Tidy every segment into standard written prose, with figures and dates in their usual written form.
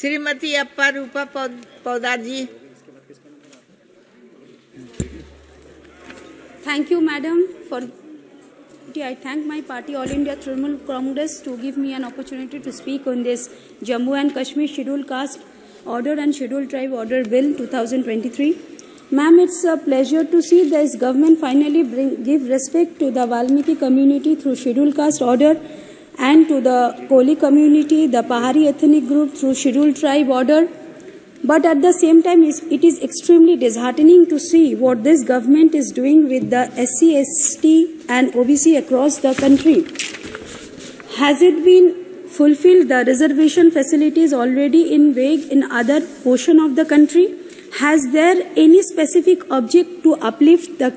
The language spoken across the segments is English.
Shrimati Appa Rupa Poddar ji. Thank you, Madam, for. I thank my party, All India Trinamool Congress, to give me an opportunity to speak on this Jammu and Kashmir Scheduled Caste Order and Scheduled Tribe Order Bill 2023. Ma'am, it's a pleasure to see this government finally give respect to the Valmiki community through Scheduled Caste Order, and to the Koli community, the Pahari ethnic group, through Scheduled Tribe Order. But at the same time, it is extremely disheartening to see what this government is doing with the SC, ST and OBC across the country. Has it been fulfilled the reservation facilities already in vague in other portion of the country? Has there any specific object to uplift the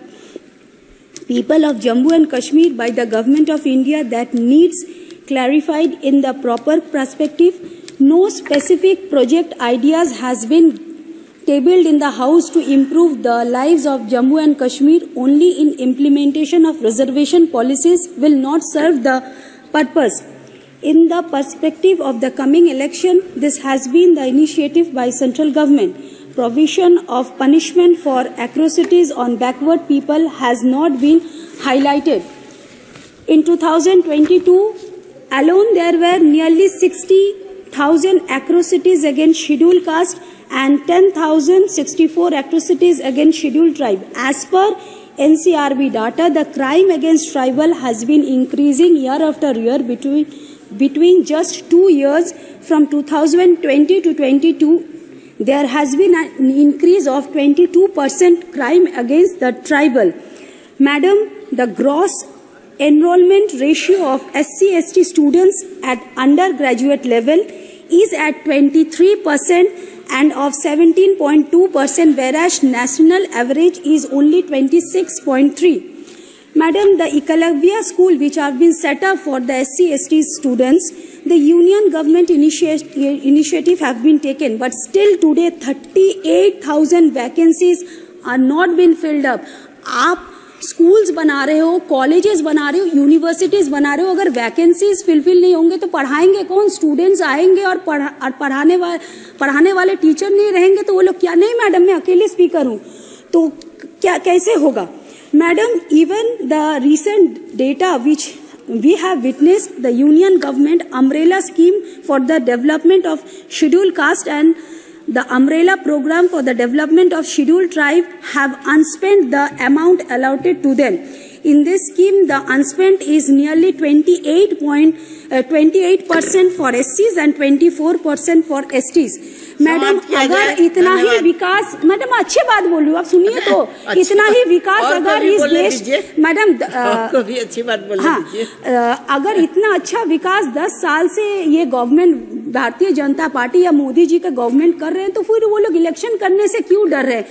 people of Jammu and Kashmir by the government of India that needs clarified in the proper perspective? No specific project ideas has been tabled in the House to improve the lives of Jammu and Kashmir. Only in implementation of reservation policies will not serve the purpose. In the perspective of the coming election, this has been the initiative by central government. Provision of punishment for atrocities on backward people has not been highlighted. In 2022 alone, there were nearly 60,000 atrocities against scheduled caste and 10,064 atrocities against scheduled tribe. As per NCRB data, the crime against tribal has been increasing year after year between just 2 years. From 2020 to 22, there has been an increase of 22% crime against the tribal. Madam, the gross enrollment ratio of SC/ST students at undergraduate level is at 23% and of 17.2%, whereas national average is only 26.3%. Madam, the Ekalavya school which have been set up for the SC/ST students, the union government initiative have been taken, but still today 38,000 vacancies are not been filled up. आप schools बना रहे हो, colleges बना रहे हो, universities बना रहे हो, अगर वैकेंसीज फिलफिल नहीं होंगे तो पढ़ाएंगे कौन? स्टूडेंट्स आएंगे और पढ़ाने वाले टीचर नहीं रहेंगे तो वो लोग क्या? नहीं मैडम, मैं अकेले स्पीकर हूँ तो क्या कैसे होगा? Madam, even the recent data which we have witnessed, the union government umbrella scheme for the development of scheduled caste and the umbrella program for the development of scheduled tribe have unspent the amount allotted to them. In this scheme, the unspent is nearly 28% for SCs and 24% for STs. Madam, अगर इतना ही विकास, madam अच्छी बात बोल रही हूँ, आप सुनिए तो, इतना ही विकास अगर इस देश, मैडम भी अच्छी बात बोल दीजिए। अगर इतना अच्छा विकास 10 साल से ये गवर्नमेंट, भारतीय जनता पार्टी या मोदी जी का गवर्नमेंट कर रहे हैं, तो फिर वो लोग इलेक्शन करने से क्यों डर रहे हैं?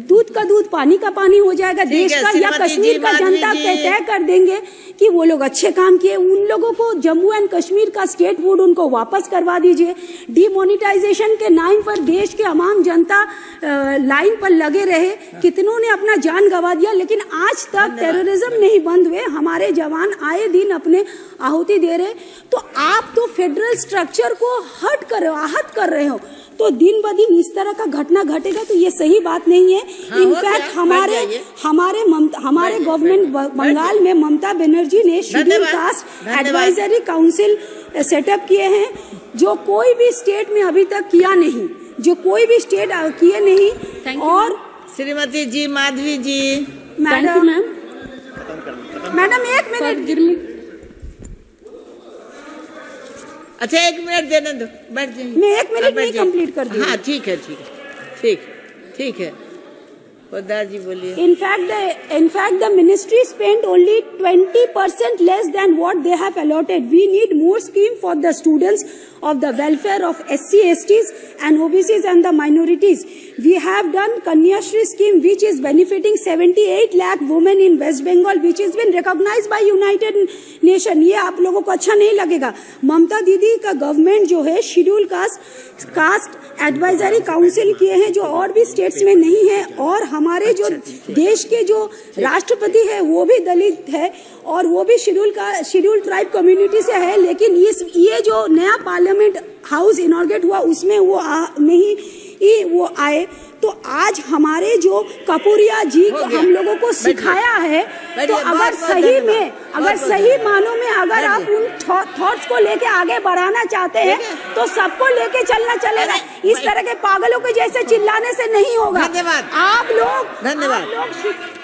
दूध का दूध पानी का पानी हो जाएगा देश का, या कश्मीर का जनता तय कर देंगे कि वो लोग अच्छे काम किए। उन लोगों को जम्मू एंड कश्मीर का स्टेट वुड उनको वापस करवा दीजिए। डिमोनिटाइजेशन के नाम पर देश के आम जनता लाइन पर लगे रहे, कितनों ने अपना जान गंवा दिया, लेकिन आज तक टेररिज्म नहीं बंद हुए। हमारे जवान आए दिन अपने आहुति दे रहे, तो आप तो फेडरल स्ट्रक्चर को हट कर रहे हो, आहत कर रहे हो, तो दिन ब दिन इस तरह का घटना घटेगा तो ये सही बात नहीं है। इनफैक्ट हमारे गवर्नमेंट बंगाल में ममता बनर्जी ने schedule caste advisory council setup किए हैं, जो कोई भी स्टेट में अभी तक किया नहीं, जो कोई भी स्टेट किए नहीं। और श्रीमती जी माधवी जी, मैडम एक मिनट, अच्छा 1 मिनट देने दो, बैठ जाइए। मैं 1 मिनट में कंप्लीट कर दूँ। हाँ ठीक है। पोदार जी बोलिए। In fact, the ministry spent only 20% less than what they have allotted. We need more scheme for the students of the welfare of SC, STs and OBCs and the minorities. We have done Kanya Shri scheme, which is benefiting 78 lakh women in West Bengal, which has been recognized by United Nation. ये आप लोगों को अच्छा नहीं लगेगा। ममता दीदी का government जो है शेड्यूल कास्ट एडवाइजरी काउंसिल किए हैं, जो और भी स्टेट्स में नहीं है, और हमारे जो देश के जो राष्ट्रपति है वो भी दलित है और वो भी शेड्यूल ट्राइब कम्युनिटी से है, लेकिन ये जो नया पार्लियामेंट हाउस इनॉर्गेट हुआ उसमें वो नहीं वो आए। तो आज हमारे जो कपूरिया जी हम लोगों को सिखाया है, तो अगर सही मानों में अगर आप उन थॉट्स को लेके आगे बढ़ाना चाहते हैं तो सबको लेके चलना चलेगा। इस तरह के पागलों के जैसे चिल्लाने से नहीं होगा। धन्यवाद। आप लोग